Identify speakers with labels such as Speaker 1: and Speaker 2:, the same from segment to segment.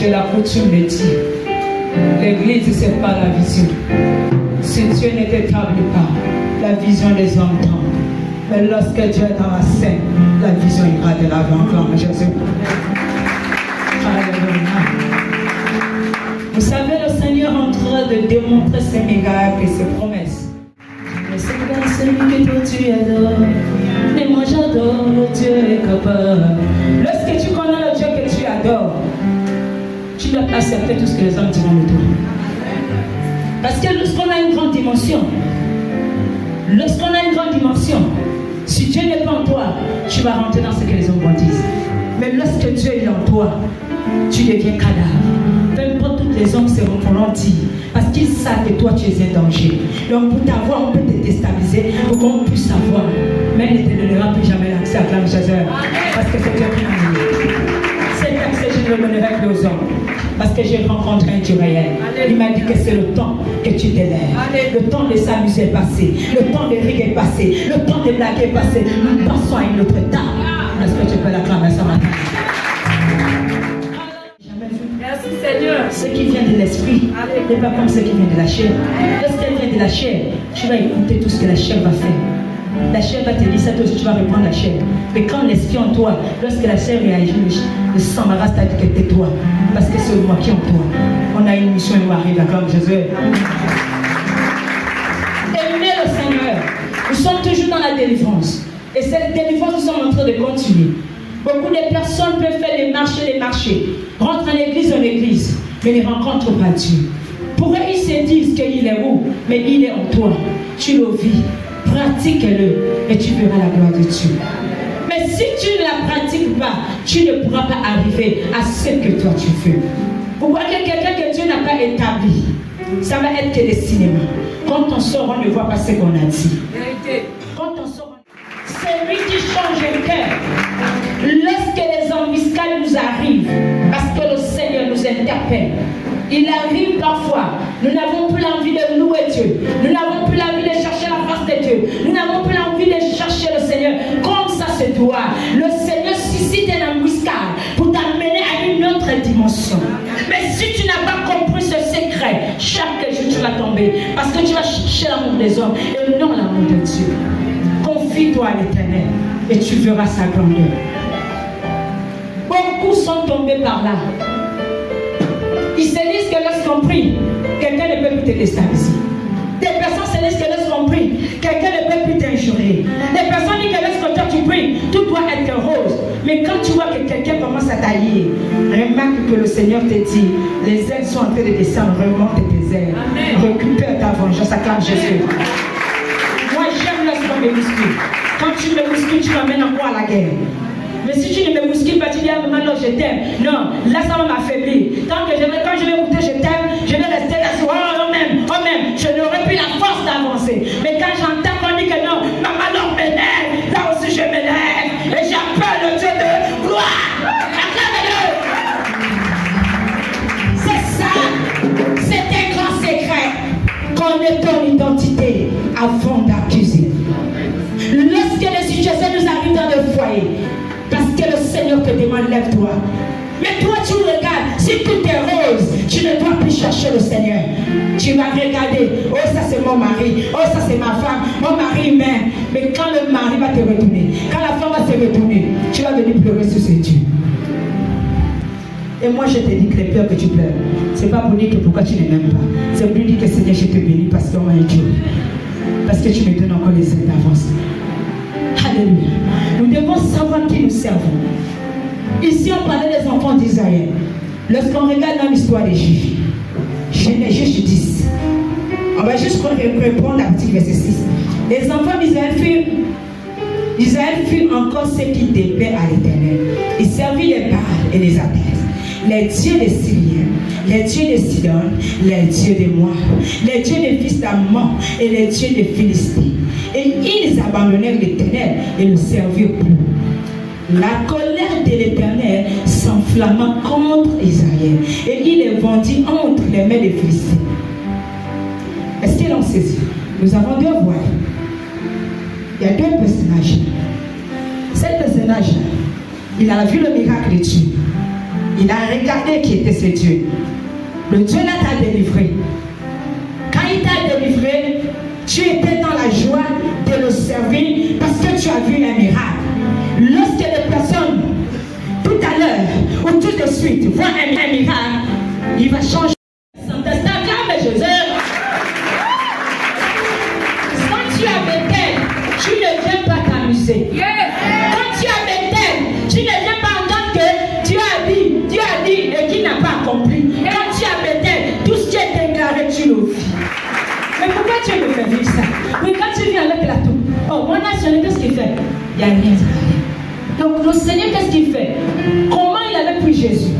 Speaker 1: J'ai la coutume de dire, l'église, c'est pas la vision. Si Dieu ne t'établit pas, la vision des hommes tombe. Mais lorsque Dieu est dans la scène, la vision ira de l'avant. Acclame Jésus. Alléluia. Vous savez, le Seigneur est en train de démontrer ses miracles et ses promesses. Le Seigneur, celui que toi tu adores, et moi j'adore, le Dieu est capable. Lorsque tu connais le Dieu que tu adores, tu dois accepter tout ce que les hommes diront de toi. Parce que lorsqu'on a une grande dimension, si Dieu n'est pas en toi, tu vas rentrer dans ce que les hommes disent. Mais lorsque Dieu est en toi, tu deviens cadavre. Peu importe, tous les hommes seront mentir parce qu'ils savent que toi tu es un danger. Donc pour t'avoir, on peut te déstabiliser pour qu'on puisse savoir. Mais il ne te donnera plus jamais l'accès à Acclame Jésus. Parce que c'est Dieu qui m'a dit. Cet accès, je ne le donnerai plus aux hommes. Parce que j'ai rencontré un Dieu réel. Il m'a dit que c'est le temps que tu t'élèves. Le temps de s'amuser est passé. Le temps de rire est passé. Le temps de blaguer est passé. Nous passons à une autre table. Est-ce que tu peux l'acclamer ce matin?
Speaker 2: Merci Seigneur.
Speaker 1: Ce qui vient de l'esprit n'est pas comme ce qui vient de la chair. Lorsqu'elle vient de la chair, tu vas écouter tout ce que la chair va faire. La chair va te dire ça, toi aussi tu vas répondre la chair. Mais quand l'esprit en toi, lorsque la chair réagit, le sang m'arrache ta vie que tais-toi. Parce que c'est moi qui en toi. On a une mission et on arrive à comme Jésus. Aimez le Seigneur. Nous sommes toujours dans la délivrance. Et cette délivrance, nous sommes en train de continuer. Beaucoup de personnes peuvent faire les marchés, rentrent en église, mais ne rencontrent pas Dieu. Pour eux, ils se disent qu'il est où, mais il est en toi. Tu le vis, pratique-le et tu verras la gloire de Dieu. Mais si tu ne la pratiques pas, tu ne pourras pas arriver à ce que toi tu veux. Vous voyez quelqu'un que Dieu n'a pas établi, ça va être que des cinémas. Quand on sort, on ne voit pas ce qu'on a dit. Quand on sort, c'est lui qui change le cœur. Lorsque les embuscades nous arrivent, parce que le Seigneur nous interpelle, il arrive parfois, nous n'avons plus l'envie de louer Dieu, nous n'avons plus l'envie de chercher la face de Dieu, nous n'avons plus l'envie de chercher le Seigneur comme ça se doit. Le Seigneur suscite une embuscade pour t'amener à une autre dimension. Mais si tu n'as pas compris ce secret, chaque jour tu vas tomber, parce que tu vas chercher l'amour des hommes et non l'amour de Dieu. Confie-toi à l'Éternel et tu verras sa grandeur. Beaucoup sont tombés par là. Ils se disent que lorsqu'on prie, quelqu'un ne peut plus te déstabiliser. Des personnes se disent que lorsqu'on prie, quelqu'un ne peut plus t'injurer. Des personnes disent que lorsque tu pries, tout doit être rose. Mais quand tu vois que quelqu'un commence à tailler, remarque que le Seigneur te dit, les ailes sont en train de descendre, remonte tes ailes. Récupère ta vengeance, acclame Jésus. Moi j'aime lorsqu'on me bouscule. Quand tu me bouscules, tu m'amènes encore à la guerre. Mais si tu ne me bouscules pas, tu dis à maman, non, je t'aime. Non, là, ça va m'affaiblir. Quand je vais écouter, je t'aime, je vais rester là, oh même, je n'aurai plus la force d'avancer. Mais quand j'entends qu'on dit que non, maman, non, m'élève, là aussi je m'élève. Et j'appelle le Dieu de gloire. Acclame-le. C'est ça. C'est un grand secret. Connais ton identité avant d'accuser. Lorsque les situations nous arrivent dans le foyer, parce que le Seigneur te demande, lève-toi. Mais toi, tu regardes, si tout est rose, tu ne dois plus chercher le Seigneur. Tu vas regarder, oh ça c'est mon mari, oh ça c'est ma femme, mon mari m'aime. Mais quand le mari va te retourner, quand la femme va se retourner, tu vas venir pleurer sur ce Dieu. Et moi je te dis que les pleurs que tu pleures, c'est pas pour dire que pourquoi tu ne m'aimes pas. C'est pour dire que Seigneur, je te bénis parce qu'on est Dieu. Parce que tu me donnes encore les ailes d'avance. Alléluia. Nous devons savoir qui nous servons. Ici, on parlait des enfants d'Israël. Lorsqu'on regarde dans l'histoire des Juifs, Genèse 10, on va juste reprendre la petite verset 6. Les enfants d'Israël furent encore ceux qui déplaient à l'Éternel. Ils servirent les Baals et les Hadès, les dieux des Syriens, les dieux de Sidon, les dieux de Moab, les dieux des fils d'Ammon et les dieux des Philistins. Et ils abandonnèrent l'Éternel et ne servirent plus. La colère de l'Éternel s'enflamma contre Israël et il les vendit entre les mains des Philistins. Est-ce qu'ils l'ont saisi? Nous avons deux voix. Il y a deux personnages. Cet personnage, il a vu le miracle de Dieu. il a regardé qui était ce Dieu. Le Dieu là t'a délivré. Quand il t'a délivré, tu étais dans la joie de le servir parce que tu as vu un miracle. Lorsque les personnes, tout à l'heure ou tout de suite, voient un miracle, il va changer. Jésus. Quand tu as Bethel, tu ne viens pas t'amuser. Quand tu as Bethel, tu ne viens pas entendre que Dieu a dit et qu'il n'a pas accompli. Quand tu as Bethel, tout ce qui est déclaré, tu le vis. Mais pourquoi Dieu me fait vivre ça? Mais quand tu viens avec la toux, oh, mon national, qu'est-ce qu'il fait? Il n'y a rien. Donc le Seigneur, qu'est-ce qu'il fait? Comment il avait pris Jésus?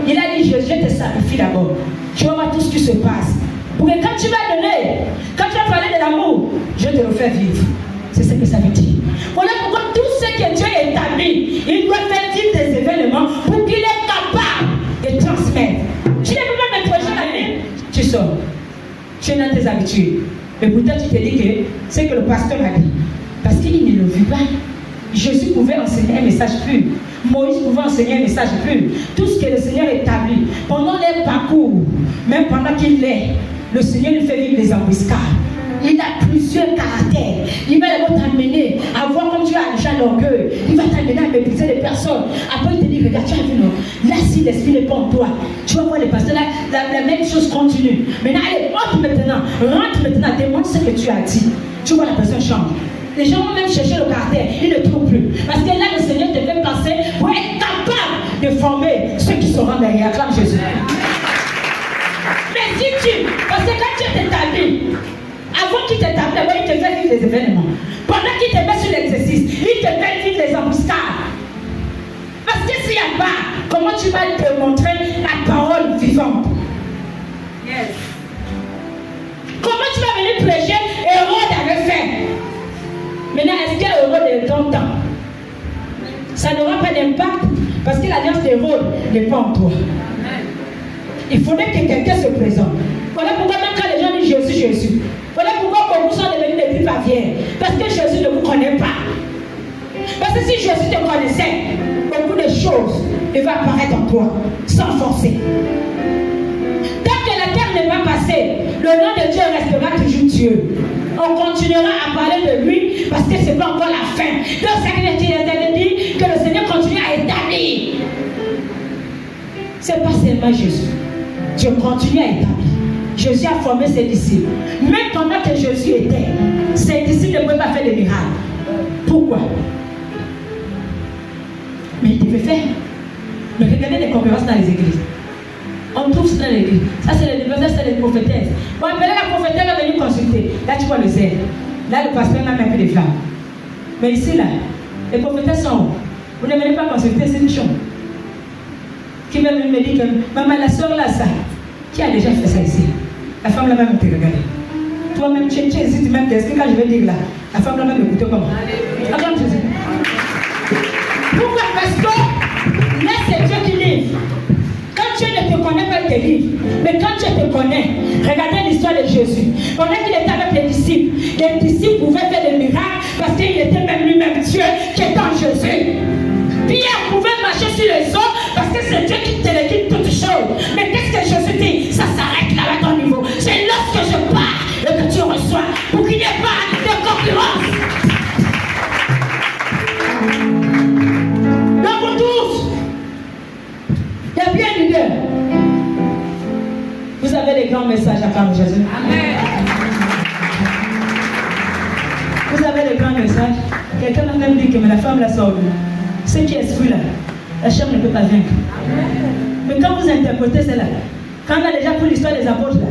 Speaker 1: Il a dit, je te sacrifie d'abord. Tu vas voir tout ce qui se passe. Pour que quand tu vas donner, quand tu vas parler de l'amour, je te le fais vivre. C'est ce que ça veut dire. Voilà pourquoi tout ce que Dieu a établi, il doit faire vivre des événements pour qu'il est capable de transmettre. Tu ne peux pas mettre projet à l'année, tu sors. Tu es dans tes habitudes. Mais pourtant tu te dis que c'est que le pasteur a dit. Parce qu'il ne le vit pas. Jésus pouvait enseigner un message pur. Moïse pouvait enseigner un message pur. Tout ce que le Seigneur établit pendant les parcours, même pendant qu'il est, le Seigneur lui fait vivre les embuscades. Il a plusieurs caractères. Il va t'amener à voir comme tu as déjà l'orgueil. Il va t'amener à mépriser les personnes. Après, il te dit, regarde, tu as vu, non? Là, si l'esprit n'est pas en toi, tu vas voir les pasteurs, là, la même chose continue. Maintenant, allez, rentre maintenant, demande ce que tu as dit. Tu vois, la personne change. Les gens vont même chercher le caractère, ils ne trouvent plus. Parce que là, le Seigneur te fait passer pour être capable de former ceux qui seront derrière. Acclame Jésus. Mais si parce que quand tu t'établis, avant qu'il t'établisse, il te fait vivre les événements. Pendant qu'il te met sur l'exercice, il te fait vivre les embuscades. Parce que s'il n'y a pas, comment tu vas te montrer la parole vivante? Yes. Comment tu vas venir prêcher et Hérode avait fait? Maintenant, est-ce que Hérode est dans le temps? Ça n'aura pas d'impact parce que l'alliance d'Hérode n'est pas en toi. Il faudrait que quelqu'un se présente. Voilà pourquoi même quand les gens disent Jésus, Jésus. Voilà pourquoi beaucoup sont devenus des plus paviens. Parce que Jésus ne vous connaît pas. Parce que si Jésus te connaissait, beaucoup de choses vont apparaître en toi, sans forcer. Tant que la terre n'est pas passée, le nom de Dieu restera toujours Dieu. On continuera à parler de lui parce que ce n'est pas encore la fin. Donc ça veut dire que le Seigneur continue à établir. Ce n'est pas seulement Jésus. Dieu continue à établir. Jésus a formé ses disciples. Même pendant que Jésus était, ses disciples ne pouvaient pas faire de miracles. Pourquoi? Mais il devait faire. Mais regardez les concurrences dans les églises. On trouve ça dans l'église. Ça, c'est les diverses, c'est les prophétesses. Bon, après la prophétesse va venir consulter. Là, tu vois le zèle. Là, le pasteur n'a même plus de flammes. Mais ici, là, les prophétesses sont où? Vous ne venez pas consulter, c'est une chose. Qui même me dit que, maman, la soeur là, ça, qui a déjà fait ça ici? La femme là-même te regarde. Toi-même, tu hésites même, est-ce que quand je vais dire là, la femme là-même écoute comment? Attends, Jésus. Pourquoi? Parce que là, c'est Dieu qui livre. Quand Dieu ne te connaît pas, il te livre. Mais quand Dieu te connaît, regardez l'histoire de Jésus. Pendant qu'il était avec les disciples pouvaient faire des miracles parce qu'il était même lui-même Dieu qui est en Jésus. Pierre pouvait marcher sur les eaux parce que c'est Dieu qui téléguide toutes choses. Mais qu'est-ce que Jésus dit? Ça s'arrête là à ton niveau. C'est lorsque je pars et que tu reçois pour qu'il n'y ait pas de concurrence. Donc vous tous, il y a bien une leader. Vous avez les grands messages à faire, Jésus. Amen. Vous avez les grands messages. Quelqu'un m'a même dit que la femme la sort. Ce qui est esprit là, la chair ne peut pas vaincre. Mais quand vous interprétez cela, quand on a déjà pris l'histoire des apôtres là,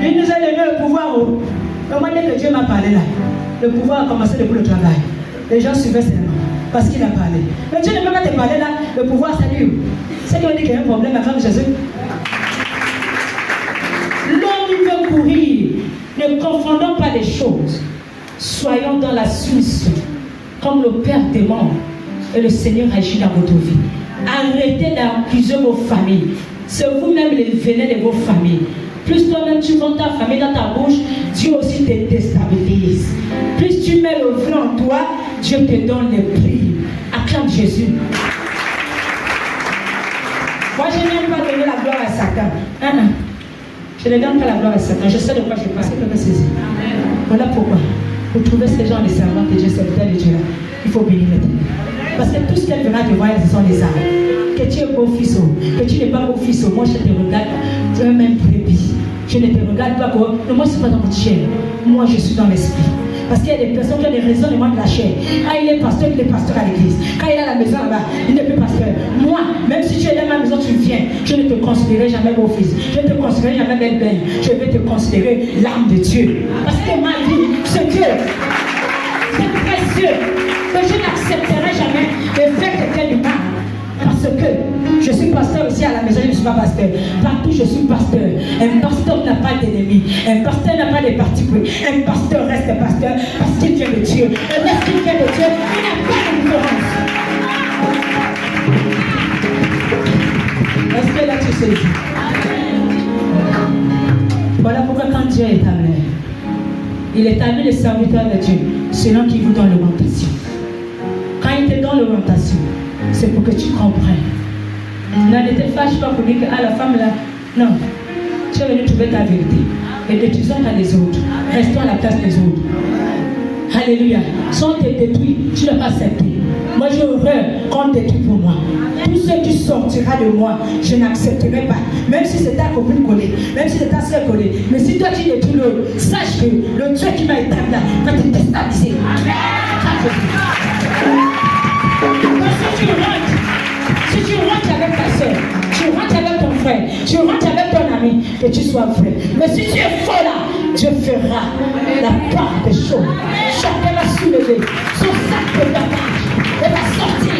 Speaker 1: il nous a donné le pouvoir. Comment dire que Dieu m'a parlé là? Le pouvoir a commencé depuis le travail. Les gens suivaient seulement parce qu'il a parlé. Mais Dieu ne peut pas te parler là, le pouvoir salue. C'est qu'on dit qu'il y a un problème avec Jésus. L'homme veut courir. Ne confondons pas les choses. Soyons dans la soumission, comme le Père demande. Et le Seigneur agit dans votre vie. Arrêtez d'accuser vos familles. C'est vous-même les venez de vos familles. Plus toi-même tu vends ta famille dans ta bouche, Dieu aussi te déstabilise. Plus tu mets le vrai en toi, Dieu te donne les prix. Acclame Jésus. Moi, je n'aime pas donner la gloire à Satan. Je ne donne pas la gloire à Satan. Je sais de quoi je parle. C'est que saisir. Voilà pourquoi. Pour trouver ces gens, les servants que Dieu, serviteurs de Dieu là, il faut bénir l'Éternel. Parce que tout ce qu'elle verra te voir, ce sont les armes. Que tu es beau fils, que tu n'es pas beau fils, moi je te regarde, tu es même brebis. Je ne te regarde pas comme. Non, moi je ne suis pas dans votre chair. Moi je suis dans l'esprit. Parce qu'il y a des personnes qui ont des raisonnements de la chair. Quand il est pasteur, il est pasteur à l'église. Quand il est à la maison là-bas, il n'est plus pasteur. Moi, même si tu es dans ma maison, tu viens, je ne te considérerai jamais beau fils. Je ne te considérerai jamais belle. Je vais te considérer l'âme de Dieu. Parce que ma vie, c'est Dieu. C'est précieux. Que je n'accepterai jamais de faire quelqu'un du mal. Parce que je suis pasteur aussi à la maison, je ne suis pas pasteur. Partout je suis pasteur. Un pasteur n'a pas d'ennemi. Un pasteur n'a pas de parti pris. Un pasteur reste pasteur parce qu'il vient de Dieu. Et lorsqu'il vient de Dieu, il n'a pas de différence. Est-ce que là tu sais? Voilà pourquoi quand Dieu est amené, il établit les serviteurs de Dieu, selon qui vous donne l'orientation. Quand il te donne l'orientation, c'est pour que tu comprennes. Ne te fâche pas pour dire que la femme là, non, tu es venu trouver ta vérité. Et n'utilisons pas les autres. Restons à la place des autres. Alléluia. Si on te détruit, tu n'as pas accepté. Moi, j'ai horreur qu'on détruit pour moi. Tout ce qui sortira de moi, je n'accepterai pas. Même si c'est ta copine collée, même si c'est ta soeur collée. Mais si toi tu détruis l'autre, sache que le Dieu qui m'a établi là va te déstabiliser. Si tu rentres avec ta soeur, tu rentres avec ton frère, tu rentres avec ton ami, que tu sois vrai. Mais si tu es faux là, Dieu fera la part des choses. Chacun va soulever son sac de bagage et va sortir.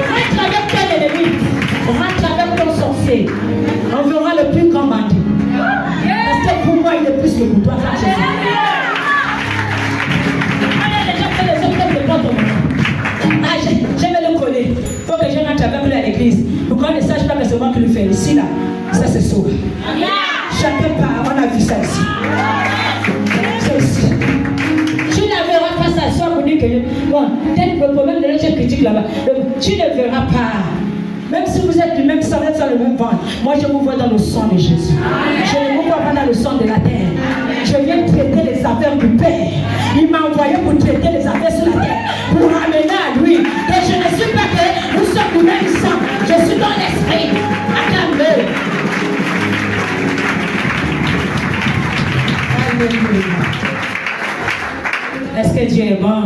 Speaker 1: Rentre avec ton ennemi, rentre avec ton sorcier. On verra le plus grand bandit. Parce que pour moi, il est plus que pour toi. Je vais le coller. Il faut que je rentre avec lui à l'église. Pour qu'on ne sache pas que c'est moi qui le fais. Ici, là, ça c'est sauvé. Chacun part. On a vu ça ici. C'est ici. Tu ne verras pas ça soit pour dire que. Bon, peut-être le problème de l'autre critique là-bas. Tu ne verras pas. Même si vous êtes du même sang, vous êtes sur le même ventre. Moi, je vous vois dans le sang de Jésus. Je ne vous vois pas dans le sang de la terre. Je viens traiter les affaires du Père. Il m'a envoyé pour traiter les affaires sur la terre. Pour ramener à lui. Et je ne suis pas que nous sommes du même sang. Je suis dans l'esprit. Acclame-le. Alléluia. Est-ce que Dieu est bon?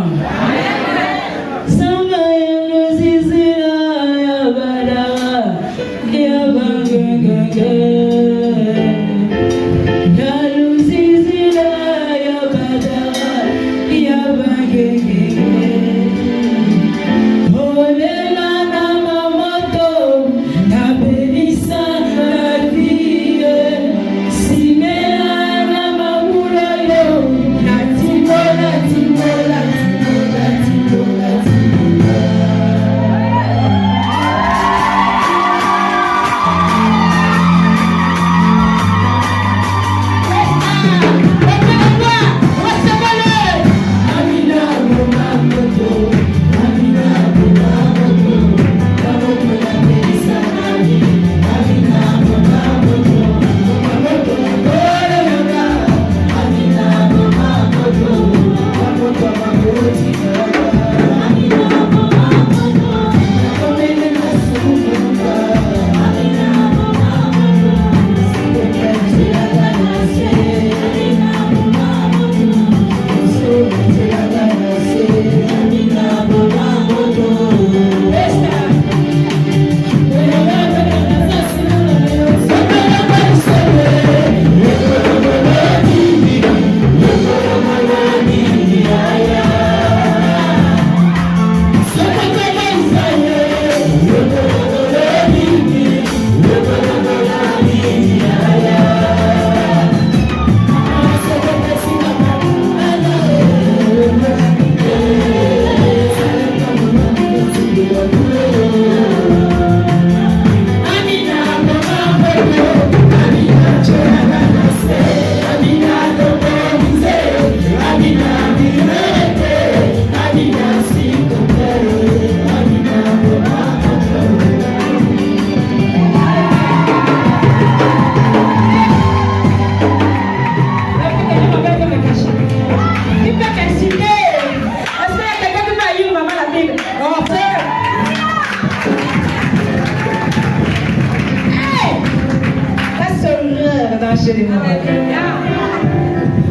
Speaker 1: changer les noms.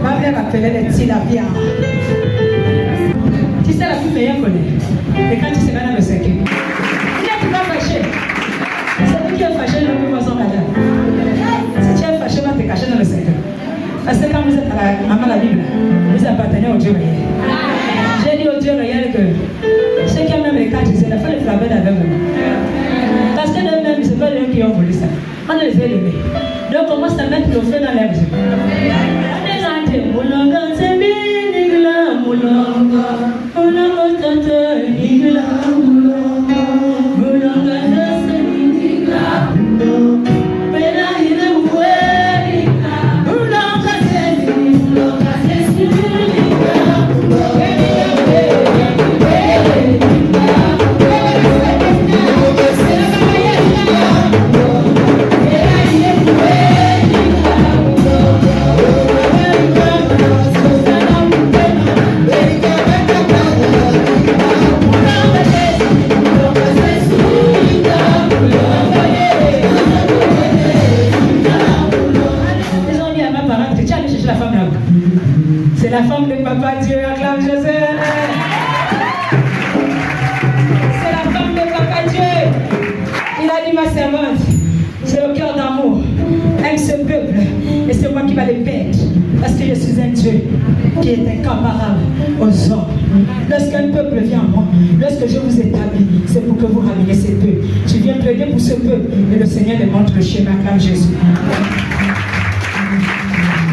Speaker 1: Ma mère m'appelait les tilapia. Tu sais la plus meilleure connaît. Et quand tu seras dans le cinquième, tu vas fâcher. C'est vous qui êtes fâché, ne peut pas s'en madame. Si tu es fâché, va te cacher dans le cinquième. Parce que quand vous êtes à la Bible, vous appartenez au Dieu réel. J'ai dit au Dieu réel que ceux qui ont même les quatre, c'est la fin de frapper d'aveugle. Parce que eux-mêmes, ce n'est pas eux qui ont voulu ça. On les a aimés. Donc on commence à mettre le feu dans l'air. On est rentré. Moulanga, c'est binigla, moulanga. Moulanga, tata, nigla, moulanga. Moulanga, c'est binigla, moulanga. Mena, il est oué. Moulanga, c'est binigla, c'est binigla, moulanga. C'est la femme de Papa Dieu, acclame Joseph. C'est la femme de Papa Dieu. Il a dit, ma servante, c'est le cœur d'amour. Aime ce peuple et c'est moi qui va les perdre. Parce que je suis un Dieu qui est incomparable aux hommes. Lorsqu'un peuple vient à moi, lorsque je vous établis, c'est pour que vous rameniez ces peuples. Tu viens plaider pour ce peuple et le Seigneur les montre le schéma, acclame Jésus.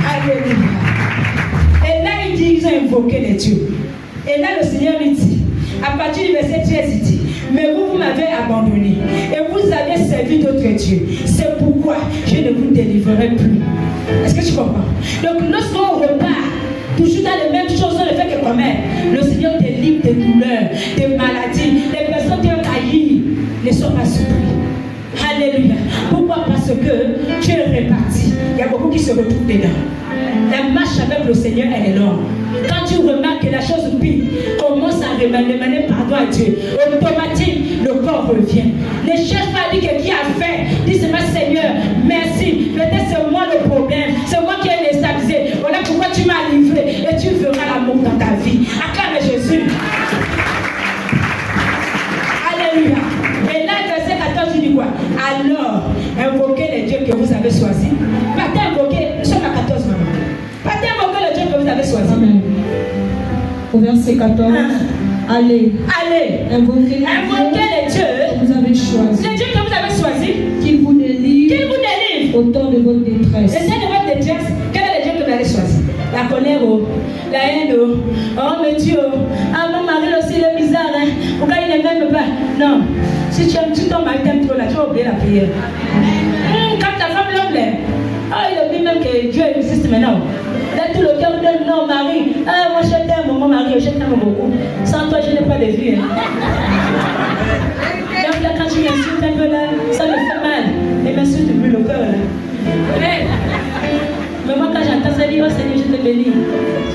Speaker 1: Alléluia. Et là, il dit, ils ont invoqué les dieux. Et là, le Seigneur lui dit, à partir du verset 13, il dit, mais vous m'avez abandonné et vous avez servi d'autres dieux. C'est pourquoi je ne vous délivrerai plus. Est-ce que tu comprends? Donc, lorsqu'on repart, toujours dans les mêmes choses, on ne fait que commettre. Le Seigneur délivre des douleurs, des maladies. Les personnes qui ont haï ne sont pas surpris. Alléluia. Pourquoi? Parce que tu es réparti. Il y a beaucoup qui se retrouvent dedans. La marche avec le Seigneur, elle est longue. Quand tu remarques que la chose pire commence à demander pardon à Dieu, automatique, le corps revient. Ne cherche pas à dire que qui a fait. Dis seulement Seigneur, merci. Peut-être c'est moi le problème. C'est moi qui ai déstabilisé. Voilà pourquoi tu m'as livré. Et tu verras l'amour dans ta vie. Acclame Jésus. Alléluia. Et là, verset 14, il dit quoi? Alors, invoquez les dieux que vous avez choisis. Pas t'invoquer, nous sommes à 14 maman. Pas t'invoquer les dieux que vous avez choisis.
Speaker 3: Amen. Au verset 14, allez.
Speaker 1: Allez.
Speaker 3: Invoquez
Speaker 1: les dieux
Speaker 3: que vous avez choisis.
Speaker 1: Les dieux que vous avez choisis.
Speaker 3: Qu'ils vous délivrent.
Speaker 1: Qu'ils vous délivrent.
Speaker 3: Au temps de votre détresse.
Speaker 1: Le temps de votre détresse, quel est le Dieu que vous avez choisi? La colère, la haine, oh mais Dieu, ah mon mari aussi il est bizarre, hein? Pourquoi il ne m'aime pas? Non, si tu aimes, ton mari t'aime trop là, tu vas oublier la prière. Quand ta femme l'aime, ah il oublie même que Dieu existe maintenant. Là tout le cœur donne non mari, ah moi je t'aime mon mari, je t'aime beaucoup. Sans toi je n'ai pas de vie. Hein? Donc là quand tu m'insultes un peu là, ça me fait mal. Et m'insulte plus le cœur là. Mais moi quand j'entends ça, je dis oh Seigneur je te bénis.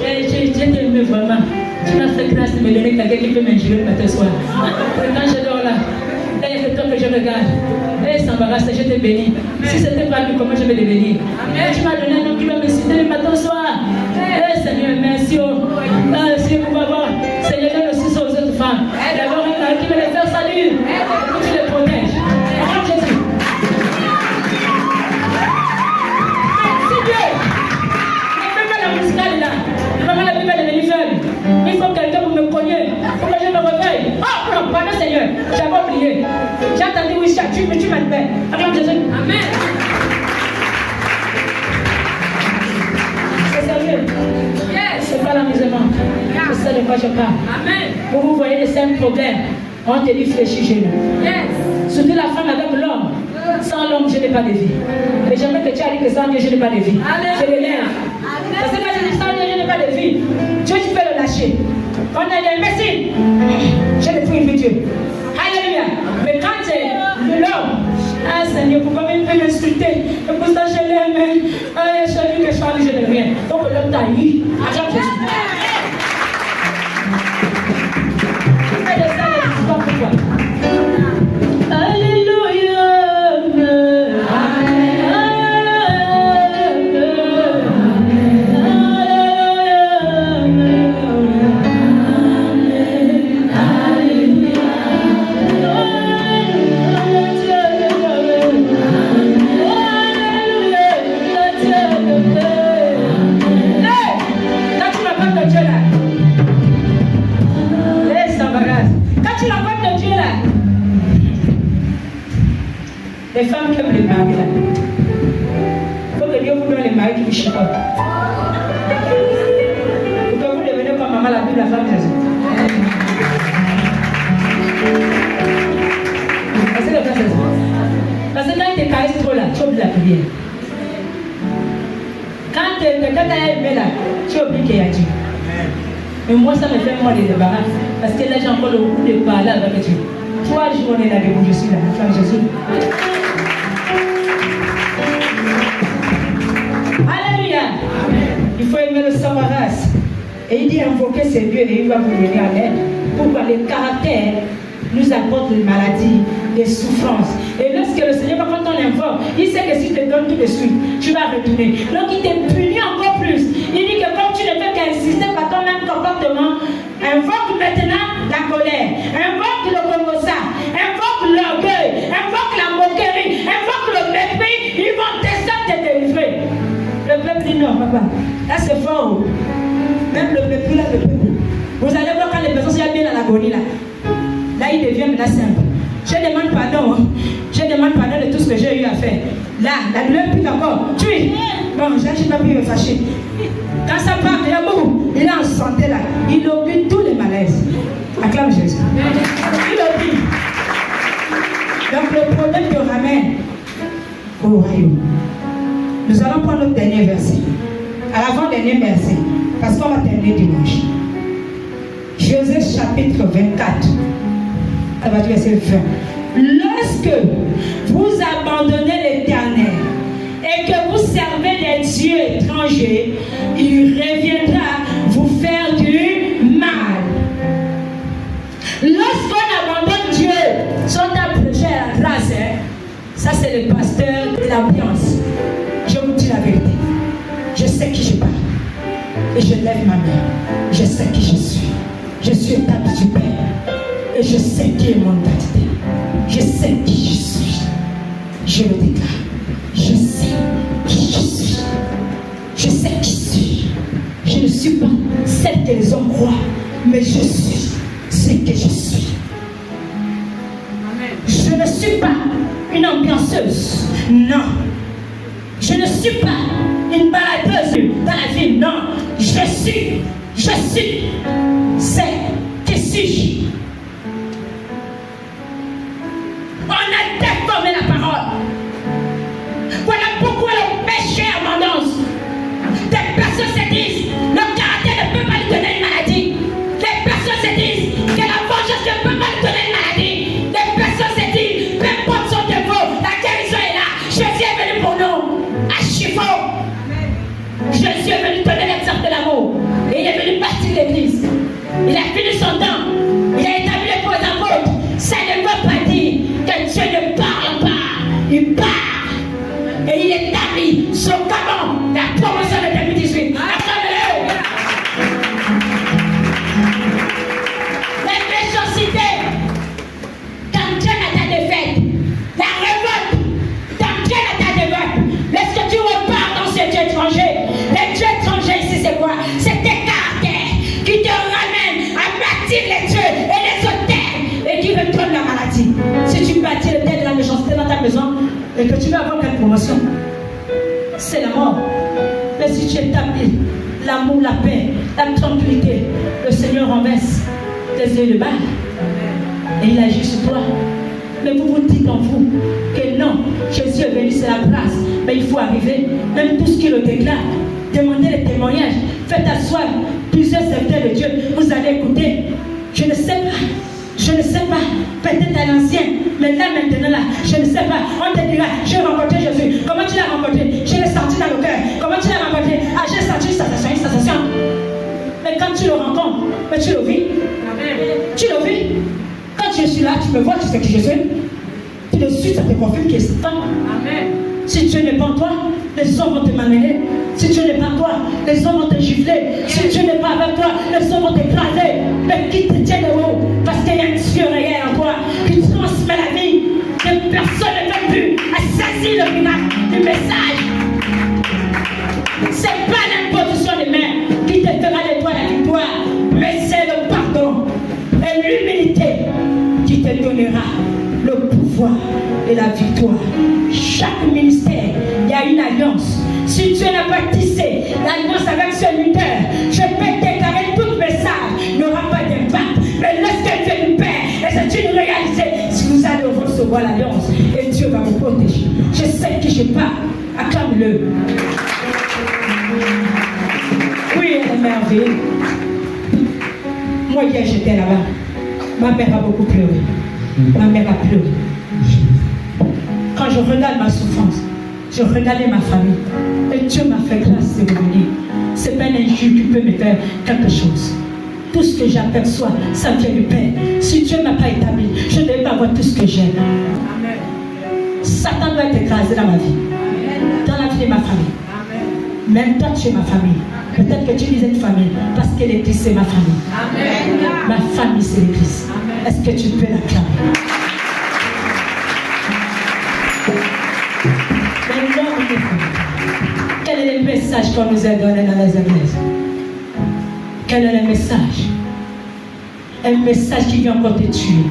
Speaker 1: Je t'aime vraiment. Tu m'as fait grâce de me donner quelqu'un qui peut m'injurer le matin soir. Et quand je dors là, il y a le temps que je regarde. Et ça m'embarrasse, je te bénis. Si ce n'était pas lui, comment je vais le bénir? Tu m'as donné un homme qui va me citer le matin soir. Eh Seigneur, merci. Si vous pouvez voir, Seigneur, donne aussi ça aux autres femmes. D'avoir un mari qui va les faire salut. Tu les protèges. Acclame Jésus. C'est Dieu. Ne fais pas la musicale là. Maman, la Bible est devenue faible. Il faut quelqu'un pour me cogner. Pour que je me réveille. Oh non, pardon Seigneur. J'avais oublié. J'ai entendu oui, tu m'as fait. Acclame Jésus. Amen. C'est sérieux. Yes. C'est pas l'amusement. C'est ça de quoi je parle. Amen. Vous voyez les cinq problèmes. On te dit fléchis chez nous. Yes. Surtout la femme avec l'homme. Sans l'homme, je n'ai pas de vie. Mais j'aimerais que tu aies dit que sans Dieu, je n'ai pas de vie. Je l'élève. Parce que quand je dis sans Dieu, je n'ai pas de vie. Dieu, tu peux le lâcher. On a dit merci. Je ne prie plus Dieu. Alléluia. Mais quand c'est l'homme, ah Seigneur, pourquoi même m'insulter? Et pour ça, je l'aime. Ah, je lui que je parle, je n'ai rien. Donc l'homme t'a eu. Acclame Jésus. Et de ça, je ne sais pas pourquoi. Alléluia. Alléluia. Les femmes qui aiment les maris là. Il faut que Dieu vous donne les maris qui vous chipotent. Pour que vous deveniez comme maman la Bible, la femme de Jésus. Parce que quand il te caresse trop là, tu oublies la prière. Quand quelqu'un t'a aimé là, tu oublies qu'il y a Dieu. Mais moi, ça me fait moi des débarras. Parce que là, j'ai encore le goût de parler avec Dieu. 3 jours, on est là debout, je suis là, la femme Jésus. Alléluia. Il faut aimer le Samaras. Et il dit invoquer ses dieux et il va vous venir à l'aide. Pourquoi le caractère nous apporte les maladies, les souffrances. Et lorsque le Seigneur, quand on invoque, il sait que si je te donne tout de suite, tu vas retourner. Donc il te punit encore plus. Il dit que comme tu ne fais qu'insister par ton même comportement, invoque maintenant la colère, invoque le congossa, invoque l'orgueil, invoque la moquerie, invoque le mépris, ils vont descendre te délivrer. Le peuple dit non, papa, là c'est fort. Même le mépris, là, le peuple. Vous allez voir quand les personnes sont bien dans l'agonie là. Là, il devient maintenant simple. Je demande pardon. Je demande pardon de tout ce que j'ai eu à faire. Là, la douleur pique encore. Tue. Bon, je n'ai pas pu me fâcher. Quand ça part, il est en santé là. Il oublie tous les malaises. Acclame Jésus. Il oublie. Donc, le problème te ramène au royaume. Nous allons prendre notre dernier verset. À l'avant-dernier verset. Parce qu'on va terminer dimanche. Josué chapitre 24. Ça va être verset 20. Lorsque vous abandonnez l'Éternel et que vous servez des dieux étrangers, il reviendra vous faire du mal. Lorsqu'on abandonne Dieu, sont à prêcher à la grâce, ça c'est le pasteur de l'ambiance. Je vous dis la vérité. Je sais qui je parle. Et je lève ma main. Je sais qui je suis. Je suis établi du Père. Et je sais qui est mon identité. Je sais qui je suis. Je le déclare. Je sais qui je suis. Je sais qui je suis. Je ne suis pas celle que les hommes croient, mais je suis ce que je suis. Je ne suis pas une ambianceuse. Non. Je ne suis pas une baladeuse dans la ville. Non. Je suis. C'est qui suis-je? On a déformé la parole. Voilà pourquoi le péché abondance. Des personnes se disent le caractère ne peut pas lui donner une maladie. Des personnes se disent que la vengeance ne peut pas lui donner une maladie. Des personnes se disent peu importe son défaut, la guérison est là. Jésus est venu pour nous. À Chiffon. Jésus est venu donner l'exemple de l'amour. Et il est venu bâtir l'église. Il a fini son temps. Il a établi les faux apôtres. Ça ne veut pas dire que Dieu ne parle pas. Il parle. Et il établit son canon. La promotion de 2018. Acclamez-le. La méchanceté. Quand Dieu n'a ta défaite. La révolte. Quand Dieu n'a ta défaite. Lorsque tu repars dans ce Dieu étranger. Les dieux étrangers ici c'est quoi? C'est tes caractères qui te ramènent à bâtir les dieux et les hôtels et qui retournent la maladie. Si tu bâtis le tel de la méchanceté dans ta maison et que tu veux avoir quelle promotion, c'est la mort. Mais si tu établis l'amour, la paix, la tranquillité, le Seigneur renverse tes yeux de balle et il agit sur toi. Mais vous vous dites en vous que non, Jésus est venu, c'est la grâce. Mais il faut arriver, même tout ce qui le déclare. Demandez les témoignages. Faites asseoir plusieurs serviteurs de Dieu. Vous allez écouter. Je ne sais pas. Je ne sais pas. Peut-être à l'ancien. Mais là, maintenant, là, je ne sais pas. On te dira, j'ai rencontré Jésus. Comment tu l'as rencontré? Je l'ai senti dans le cœur. Comment tu l'as rencontré? Ah, j'ai senti une sensation. Mais quand tu le rencontres, mais tu le vis. Tu le vis. Quand je suis là, tu me vois, tu sais qui je suis. Tout de suite, ça te confirme qu'il est temps. Amen. Si Dieu n'est pas en toi, les hommes vont te malmener. Si Dieu n'est pas en toi, les hommes vont te gifler. Si Dieu n'est pas avec toi, les hommes vont t'écraser. Mais qui te tient de haut? Parce qu'il y a un Dieu réel en toi qui transmet la vie. Que personne ne peut plus à saisir le miracle du message. C'est pas l'imposition des mains qui te fera de toi la victoire, mais c'est le pardon et l'humilité qui te donnera le pouvoir pouvoir et la victoire. Chaque ministère, il y a une alliance. Si Dieu n'a pas tissé l'alliance avec ce lutteur, je peux déclarer tout message n'aura pas d'impact. Mais lorsque Dieu nous perd, et c'est une réalité, si vous allez recevoir l'alliance, et Dieu va vous protéger. Je sais qui je parle. Acclame-le. Oui, elle est merveilleuse. Moi, hier, j'étais là-bas. Ma mère a beaucoup pleuré. Ma mère a pleuré. Quand je regarde ma souffrance, je regardais ma famille. Et Dieu m'a fait grâce de revenir. Ce n'est pas un injure qui peut me faire quelque chose. Tout ce que j'aperçois, ça vient du Père. Si Dieu ne m'a pas établi, je ne vais pas avoir tout ce que j'aime. Satan doit être écrasé dans ma vie. Dans la vie de ma famille. Même toi, tu es ma famille. Peut-être que tu disais une famille, parce que l'église, c'est ma famille. Amen. Ma famille, c'est l'église. Est-ce que tu peux l'acclamer? Maintenant, quel est le message qu'on nous a donné dans les églises? Quel est le message? Un message qui vient encore te tuer.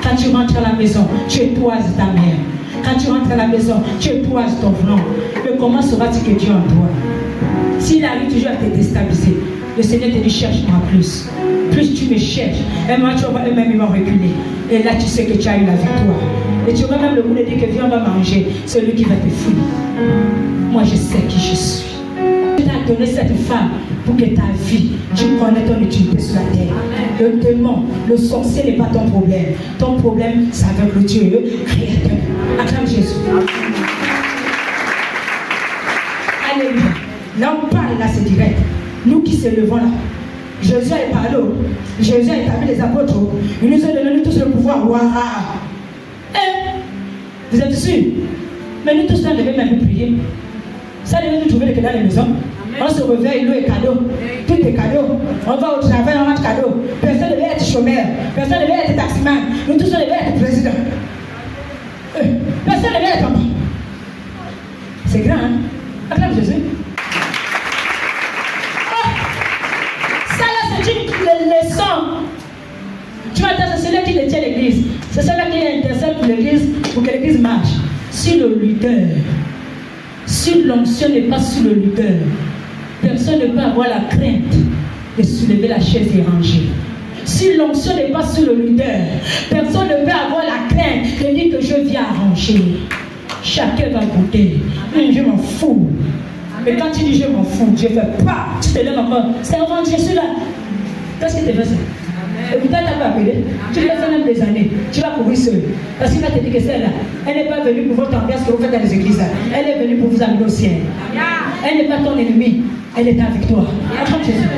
Speaker 1: Quand tu rentres à la maison, tu étoises ta mère. Quand tu rentres à la maison, tu étoises ton front. Mais comment sauras-tu que Dieu en toi? S'il arrive toujours à te déstabiliser, le Seigneur te dit cherche-moi plus. Plus tu me cherches, et moi tu vas voir eux-mêmes, ils vont reculer. Et là tu sais que tu as eu la victoire. Et tu vas même le vouloir dire que viens on va manger, celui qui va te fouiller. Moi je sais qui je suis. Dieu t'a donné cette femme pour que ta vie, tu connais ton utilité sur la terre. Le démon, le sorcier n'est pas ton problème. Ton problème, c'est avec le Dieu créateur. Acclame Jésus. Alléluia. Là on parle, là c'est direct. Nous qui se levons là, Jésus a parlé, Jésus a établi les apôtres, il nous a donné nous tous le pouvoir. Waouh! Vous êtes sûrs? Mais nous tous là, on devait même prier. Ça devait nous trouver que dans les maisons. On se réveille, l'eau est cadeau. Tout est cadeau. On va au travail, on rentre cadeau. Personne ne devait être chômeur. Personne ne devait être taximan. Nous tous on devait être président. Personne ne devait être papa. C'est grand, hein? Acclame Jésus. Ça là, c'est une leçon. Tu vois, c'est celui qui détient l'église. C'est celui qui intercède pour l'église, pour que l'église marche. Si le leader, si l'onction n'est pas sur le leader, personne ne peut avoir la crainte de soulever la chaise et ranger. Si l'onction n'est pas sur le leader, personne ne peut avoir la crainte de dire que je viens arranger. Chacun va goûter. Je m'en fous. Mais quand tu dis je m'en fous, Dieu fait pas. Tu te lèves encore. C'est avant je suis là. Qu'est-ce que tu fais ça? Et puis toi, tu pas appelé. Tu l'as fait même des années. Tu vas courir seul. Parce qu'il va te dire que celle-là, elle n'est pas venue pour votre ambiance que vous faites dans les églises. Elle est venue pour vous amener au ciel. Elle n'est pas ton ennemi. Elle est ta victoire. Acclame Jésus.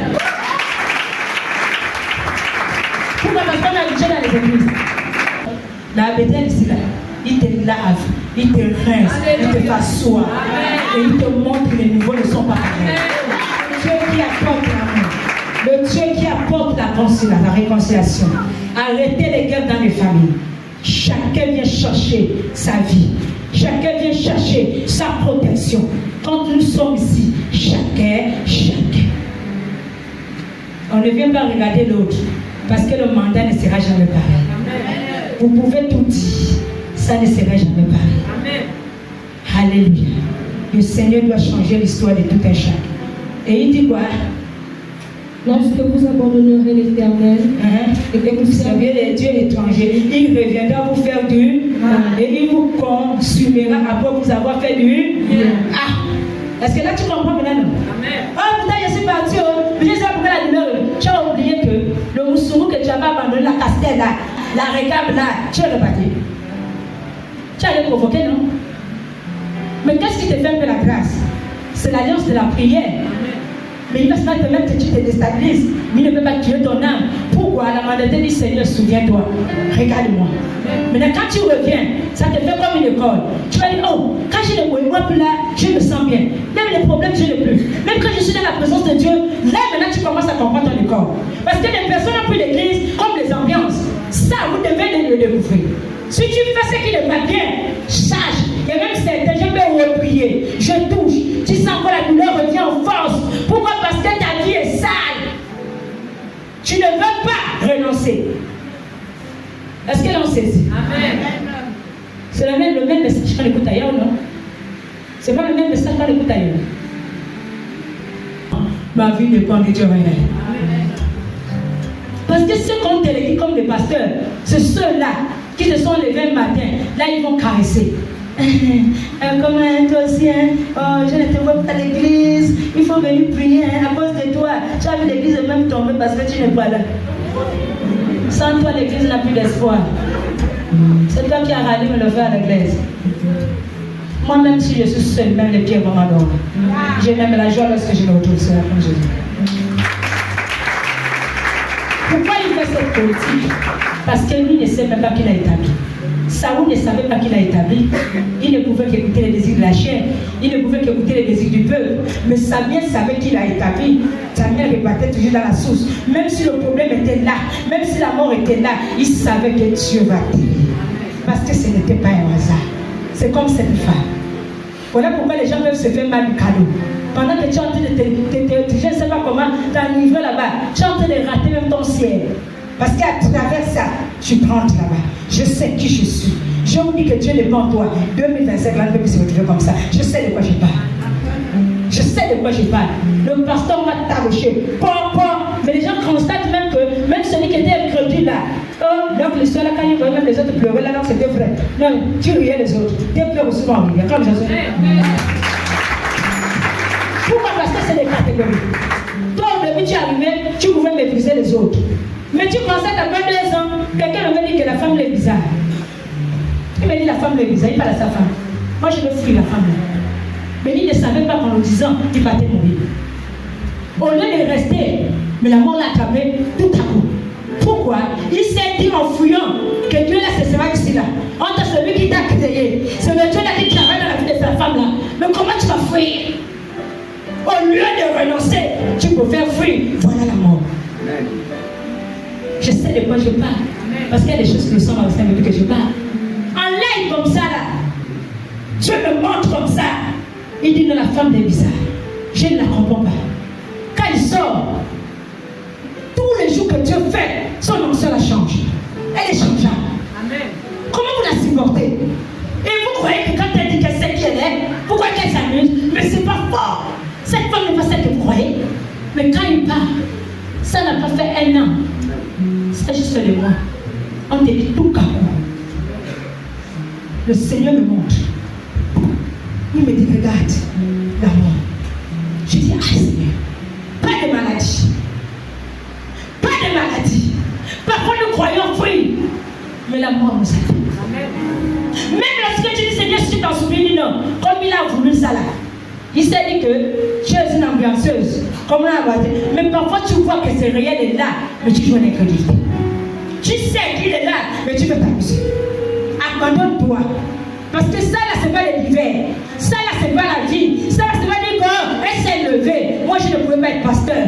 Speaker 1: Pourquoi? Parce qu'on a Dieu dans les églises. La Bethel ici, là, il te lave, il te rince, il te fait asseoir. Et il te montre que les niveaux ne sont pas pareils. Dieu qui apporte l'amour. Le Dieu qui apporte la réconciliation. Arrêtez les guerres dans les familles. Chacun vient chercher sa vie. Chacun vient chercher sa protection. Quand nous sommes ici, chacun. On ne vient pas regarder l'autre. Parce que le mandat ne sera jamais pareil. Vous pouvez tout dire. Ça ne sera jamais pareil. Alléluia. Le Seigneur doit changer l'histoire de tout un chacun. Et il dit quoi?
Speaker 3: Lorsque vous abandonnerez l'Éternel
Speaker 1: et que vous servirez les dieux étrangers, il reviendra vous faire du et il vous consumera après vous avoir fait du Est-ce que là tu comprends maintenant? Putain, je suis parti. Je sais pourquoi la douleur. Tu as oublié que le moussourou que tu avais abandonné, la castelle là, la récable là, tu as reparti. Tu as le provoqué, non? Mais qu'est-ce qui te fait un peu la grâce? C'est l'alliance de la prière. Mais il va se mettre que tu te déstabilises. Mais il ne peut pas tuer ton âme. Pourquoi? La mandate dit Seigneur, souviens-toi. Regarde-moi. Maintenant, quand tu reviens, ça te fait comme une école. Tu vas dire, oh, quand je ne me vois plus là, je me sens bien. Même les problèmes, je n'ai plus. Même quand je suis dans la présence de Dieu, là maintenant, tu commences à comprendre ton école. Parce que les personnes ont pris l'église comme les ambiances. Ça, vous devez le découvrir. Si tu fais ce qui ne va bien, sache. Il y a même certains, je peux reprier. Je touche. Tu sens que la douleur revient en force. Pourquoi? Parce que ta vie est sale. Tu ne veux pas renoncer. Est-ce que l'on saisit? Amen. C'est le même message qu'on écoute ailleurs, non? C'est pas le même message qu'on écoute ailleurs. Ma vie ne dépend de Dieu rien. Parce que ceux qu'on délégué comme des pasteurs, c'est ceux-là qui se sont levés le matin. Là, ils vont caresser. Comment toi aussi, hein? Oh, je ne te vois pas à l'église. Il faut venir prier hein, à cause de toi. Tu as vu l'église même tomber parce que tu n'es pas là. Sans toi, l'église n'a plus d'espoir. C'est toi qui as rallué le feu à l'église. Moi-même, si je suis seul, même les pieds vont m'adorer. J'ai même la joie lorsque je me retrouve seul comme Jésus. Pourquoi il fait cette politique? Parce que lui ne sait même pas qu'il a établi. Saoul ne savait pas qu'il a établi. Il ne pouvait qu'écouter les désirs de la chair. Il ne pouvait qu'écouter les désirs du peuple. Mais Samuel savait qu'il a établi. Samuel repartait toujours dans la source. Même si le problème était là, même si la mort était là, il savait que Dieu va t'aider. Parce que ce n'était pas un hasard. C'est comme cette femme. Voilà pourquoi les gens peuvent se faire mal du cadeau. Pendant que tu es en train de je ne sais pas comment, t'enivrer là-bas, tu es en train de rater même ton ciel. Parce qu'à travers ça, tu rentres là-bas. Je sais qui je suis. Je vous dis que Dieu n'est pas en toi. 2025, là, ne peut plus se retrouver comme ça. Je sais de quoi je parle. Je sais de quoi je parle. Le pasteur m'a taboché. Mais les gens constatent même que, même celui qui était incrédule là, donc l'histoire là, quand ils voyaient même les autres pleurer, là, non, c'était vrai. Non, tu riais les autres. Tes pleurs aussi vont rier. Comme Jésus. Pourquoi? Parce que c'est des catégories. Toi, au début, tu es arrivé, tu pouvais mépriser les autres. Mais tu constates après 2 ans, quelqu'un me dit que la femme est bizarre. Il me dit la femme est bizarre, il parle à sa femme. Moi, je veux fuir la femme. Mais il ne savait pas qu'en le disant, il partait mourir. Au lieu de rester, mais la mort l'a attrapé tout à coup. Pourquoi? Il s'est dit en fouillant que Dieu là, ce sera ici là. Entre celui qui t'a créé, c'est le Dieu là qui travaille dans la vie de cette femme là. Mais comment tu vas fuir? Au lieu de renoncer, tu peux faire fuir. Voilà la mort. Je sais de quoi je parle. Parce qu'il y a des choses qui me sont dans le sein depuis que je parle. En l'air comme ça là, Dieu me montre comme ça. Il dit non, la femme est bizarre. Je ne la comprends pas. Quand il sort, tous les jours que Dieu fait, son onction la change. Elle est changeable. Amen. Comment vous la supportez? Et vous croyez que quand elle dit qu'elle sait qui elle est, pourquoi qu'elle s'amuse? Mais c'est pas fort. Cette femme n'est pas celle que vous croyez. Mais quand il part, ça n'a pas fait 1 an. C'est juste les mois. On te dit tout capot. Le Seigneur me montre. Il me dit, regarde, la mort. Je dis, ah Seigneur, pas de maladie. Pas de maladie. Parfois nous croyons fuir. Mais la mort nous attend. Même lorsque tu dis, Seigneur, si tu t'en souviens, non, comme il a voulu ça là. Il s'est dit que tu es une ambianceuse. Comme on a dit. Mais parfois tu vois que c'est réel et là, mais tu joues l'incrédulité. Tu sais qu'il est là, mais tu veux t'amuser. Abandonne-toi. Parce que ça là, c'est pas l'hiver. Ça là, c'est pas la vie. Ça là, c'est pas dire qu'elle s'est levée. Moi, je ne pouvais pas être pasteur.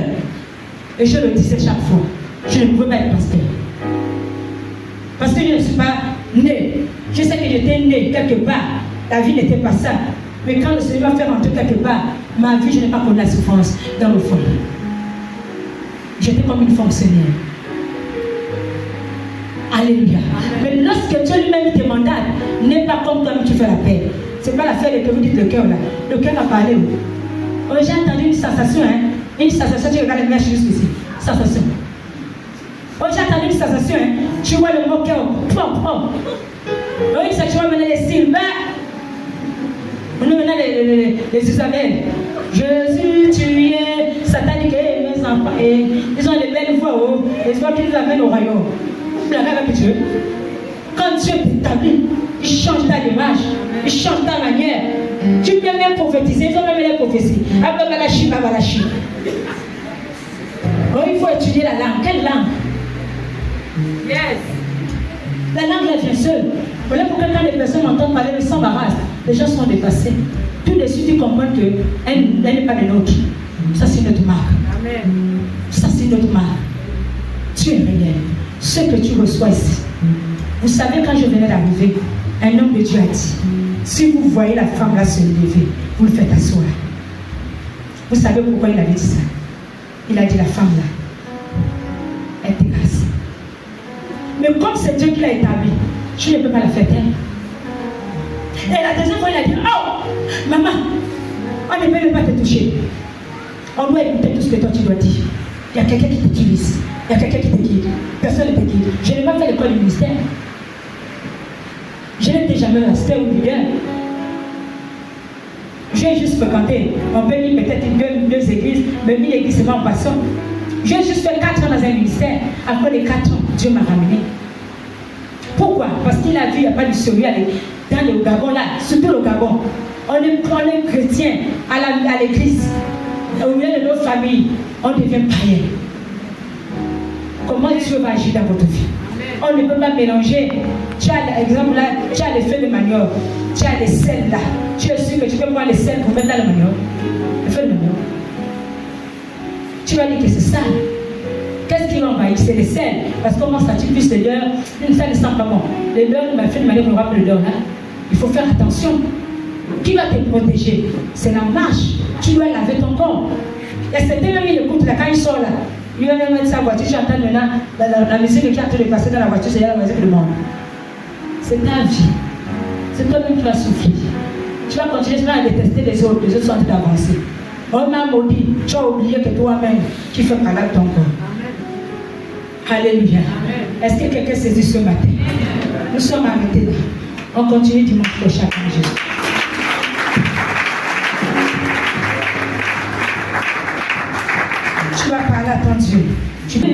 Speaker 1: Et je le disais chaque fois. Je ne pouvais pas être pasteur. Parce que je ne suis pas né. Je sais que j'étais né quelque part. La vie n'était pas ça. Mais quand le Seigneur m'a fait rentrer quelque part, ma vie, je n'ai pas connu la souffrance dans le fond. J'étais comme une fonctionnaire. Alléluia. Mais lorsque Dieu lui-même te mandate, n'est pas comme toi tu fais la paix. C'est pas l'affaire que vous dites le cœur là. Le cœur a parlé. Oh, j'ai entendu une sensation, hein. Une sensation, tu regardes les mèches jusqu'ici. Sensation. Oh, j'ai entendu une sensation, hein. Tu vois le mot cœur. Oh, une sensation, tu vois maintenant les Sylvains. On a maintenant les Isabelles. Jésus, tu es satanique, mes enfants. Et ils ont des belles voix, oh. Ils voient qu'ils nous amènent au royaume. Avec Dieu. Quand Dieu t'établit, il change ta démarche, il change ta manière. Tu peux même prophétiser, ils ont même les prophéties. Oh, il faut étudier la langue. Quelle langue?
Speaker 2: Yes.
Speaker 1: La langue elle vient seule. Voilà pourquoi quand les personnes entendent parler, elles s'embarrassent. Les gens sont dépassés. Tout de suite, ils comprennent qu'elle n'est pas de nôtre. Ça, c'est notre marque.
Speaker 2: Amen.
Speaker 1: Ça, c'est notre marque. Tu es réel. Ce que tu reçois ici. Vous savez, quand je venais d'arriver, un homme de Dieu a dit, si vous voyez la femme là se lever, vous le faites asseoir. Vous savez pourquoi il avait dit ça? Il a dit, la femme là, elle était grâce. Mais comme c'est Dieu qui l'a établi, tu ne peux pas la faire taire. Et la deuxième fois, il a dit, oh, maman, on ne peut même pas te toucher. On doit écouter tout ce que toi tu dois dire. Il y a quelqu'un qui t'utilise. Il y a quelqu'un qui te guide. Personne ne te guide. Je n'ai pas fait l'école du ministère. Je n'étais jamais master ou leader. J'ai juste fréquenté. On peut dire peut-être deux églises, mais une église seulement en passant. J'ai juste fait 4 ans dans un ministère. Après les 4 ans, Dieu m'a ramené. Pourquoi? Parce qu'il a vu, il n'y a pas de sérieux dans le Gabon là, surtout le Gabon. On est chrétien à l'église. Au milieu de nos familles, on devient païen. Comment Dieu va agir dans votre vie? On ne peut pas mélanger. Tu as l'exemple là, tu as les feux de manioc, tu as les sels là. Tu es sûr que tu peux prendre les sels pour mettre dans le manioc? Le feu de manioc. Tu vas dire que c'est ça. Qu'est-ce qui l'envahit? C'est les sels. Parce que comment ça tu puisses l'odeur? Ça ne sent pas bon. L'odeur, ma fille de manioc, on ne voit pas l'odeur là. Il faut faire attention. Qui va te protéger? C'est la marche. Tu dois laver ton corps. Et c'était même il écoute là, quand il sort là, il va même mettre sa voiture, j'entends maintenant la musique qui est en train de passer dans la voiture, c'est la musique du monde. C'est ta vie. C'est toi-même qui vas souffrir. Tu vas continuer à détester les autres sont en train d'avancer. On m'a maudit, tu as oublié que toi-même, tu fais parler ton corps. Alléluia. Est-ce que quelqu'un saisit ce matin? Nous sommes arrêtés là. On continue dimanche prochain. Jésus. Tu vas parler à ton Dieu. Tu vas